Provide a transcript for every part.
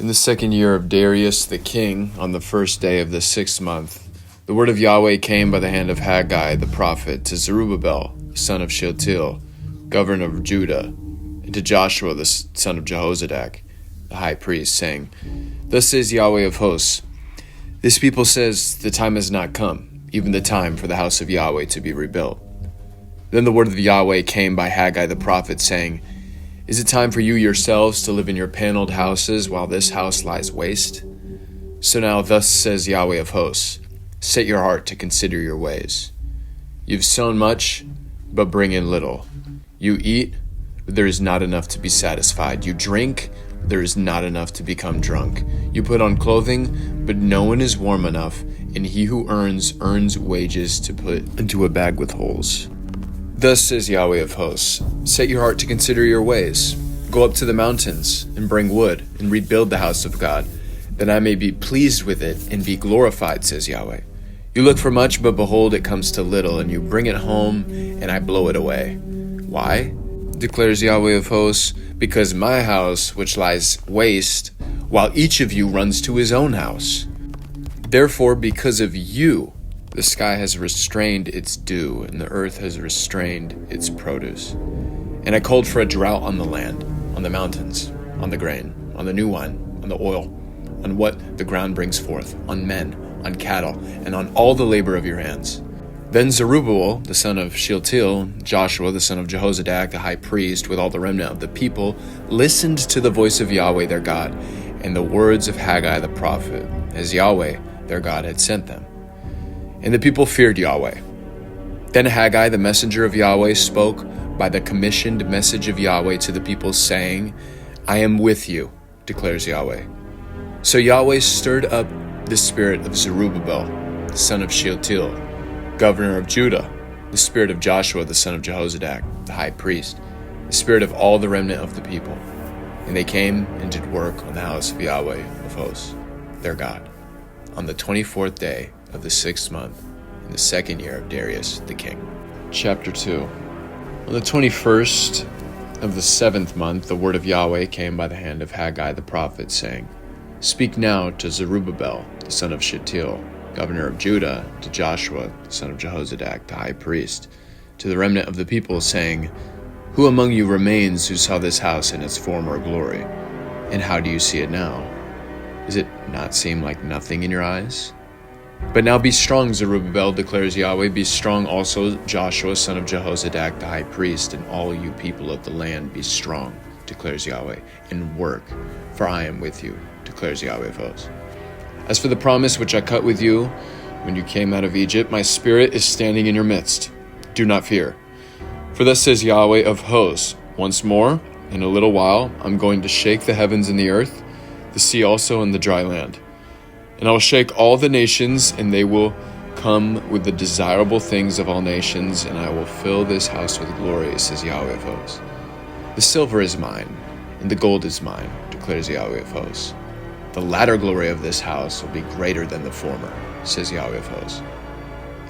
In the 2nd year of Darius the king, on the 1st day of the 6th month, the word of Yahweh came by the hand of Haggai the prophet to Zerubbabel, son of Shealtiel, governor of Judah, and to Joshua the son of Jehozadak, the high priest, saying, Thus says Yahweh of hosts, This people says, The time has not come, even the time for the house of Yahweh to be rebuilt. Then the word of Yahweh came by Haggai the prophet, saying, Is it time for you yourselves to live in your paneled houses while this house lies waste? So now thus says Yahweh of hosts, Set your heart to consider your ways. You've sown much, but bring in little. You eat, but there is not enough to be satisfied. You drink, but there is not enough to become drunk. You put on clothing, but no one is warm enough, and he who earns wages to put into a bag with holes. Thus says Yahweh of hosts, Set your heart to consider your ways. Go up to the mountains, and bring wood, and rebuild the house of God, that I may be pleased with it, and be glorified, says Yahweh. You look for much, but behold, it comes to little, and you bring it home, and I blow it away. Why? Declares Yahweh of hosts, because my house, which lies waste, while each of you runs to his own house. Therefore, because of you, the sky has restrained its dew, and the earth has restrained its produce. And I called for a drought on the land, on the mountains, on the grain, on the new wine, on the oil, on what the ground brings forth, on men, on cattle, and on all the labor of your hands. Then Zerubbabel, the son of Shealtiel, Joshua, the son of Jehozadak, the high priest, with all the remnant of the people, listened to the voice of Yahweh their God, and the words of Haggai the prophet, as Yahweh their God had sent them. And the people feared Yahweh. Then Haggai, the messenger of Yahweh, spoke by the commissioned message of Yahweh to the people, saying, I am with you, declares Yahweh. So Yahweh stirred up the spirit of Zerubbabel, the son of Shealtiel, governor of Judah, the spirit of Joshua, the son of Jehozadak, the high priest, the spirit of all the remnant of the people. And they came and did work on the house of Yahweh of hosts, their God, on the 24th day of the 6th month, in the 2nd year of Darius the king. Chapter 2. On the 21st of the 7th month, the word of Yahweh came by the hand of Haggai the prophet, saying, Speak now to Zerubbabel, the son of Shealtiel, governor of Judah, to Joshua, the son of Jehozadak, the high priest, to the remnant of the people, saying, Who among you remains who saw this house in its former glory? And how do you see it now? Does it not seem like nothing in your eyes? But now be strong, Zerubbabel, declares Yahweh. Be strong also, Joshua, son of Jehozadak, the high priest, and all you people of the land. Be strong, declares Yahweh, and work, for I am with you, declares Yahweh of hosts. As for the promise which I cut with you when you came out of Egypt, my spirit is standing in your midst. Do not fear. For thus says Yahweh of hosts, Once more, in a little while, I'm going to shake the heavens and the earth, the sea also and the dry land. And I will shake all the nations, and they will come with the desirable things of all nations, and I will fill this house with glory, says Yahweh of hosts. The silver is mine, and the gold is mine, declares Yahweh of hosts. The latter glory of this house will be greater than the former, says Yahweh of hosts.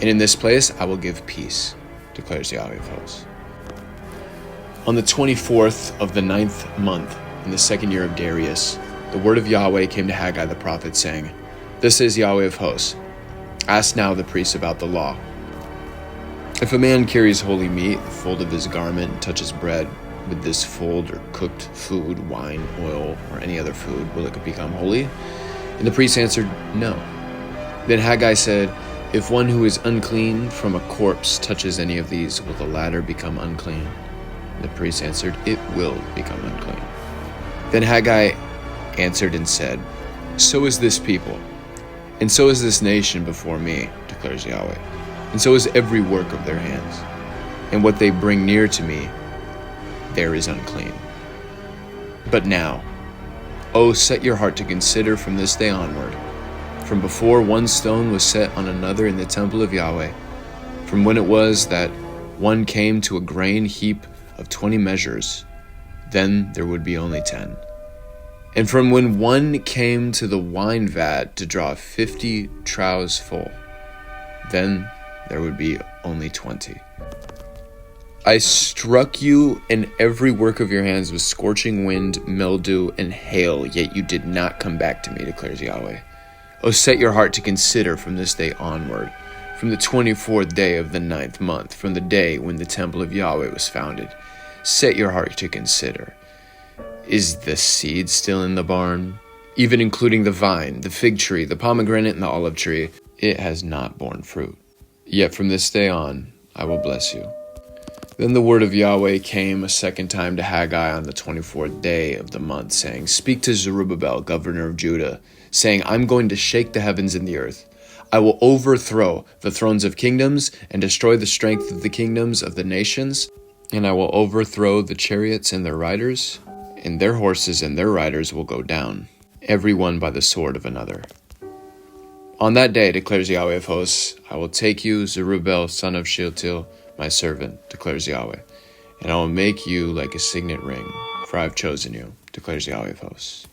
And in this place I will give peace, declares Yahweh of hosts. On the 24th of the 9th month, in the 2nd year of Darius, the word of Yahweh came to Haggai the prophet, saying, This is Yahweh of hosts. Ask now the priests about the law. If a man carries holy meat, the fold of his garment, and touches bread with this fold, or cooked food, wine, oil, or any other food, will it become holy? And the priest answered, No. Then Haggai said, If one who is unclean from a corpse touches any of these, will the latter become unclean? And the priest answered, It will become unclean. Then Haggai answered and said, So is this people, and so is this nation before me, declares Yahweh, and so is every work of their hands. And what they bring near to me, there is unclean. But now, set your heart to consider from this day onward, from before one stone was set on another in the temple of Yahweh, from when it was that one came to a grain heap of 20 measures, then there would be only 10. And from when one came to the wine vat to draw 50 troughs full, then there would be only 20. I struck you and every work of your hands with scorching wind, mildew, and hail, yet you did not come back to me, declares Yahweh. O set your heart to consider from this day onward, from the 24th day of the 9th month, from the day when the temple of Yahweh was founded. Set your heart to consider. Is the seed still in the barn? Even including the vine, the fig tree, the pomegranate, and the olive tree, it has not borne fruit. Yet from this day on, I will bless you. Then the word of Yahweh came a second time to Haggai on the 24th day of the month, saying, Speak to Zerubbabel, governor of Judah, saying, I'm going to shake the heavens and the earth. I will overthrow the thrones of kingdoms and destroy the strength of the kingdoms of the nations, and I will overthrow the chariots and their riders, and their horses and their riders will go down, every one by the sword of another. On that day, declares Yahweh of hosts, I will take you, Zerubbabel, son of Shealtiel, my servant, declares Yahweh, and I will make you like a signet ring, for I have chosen you, declares Yahweh of hosts.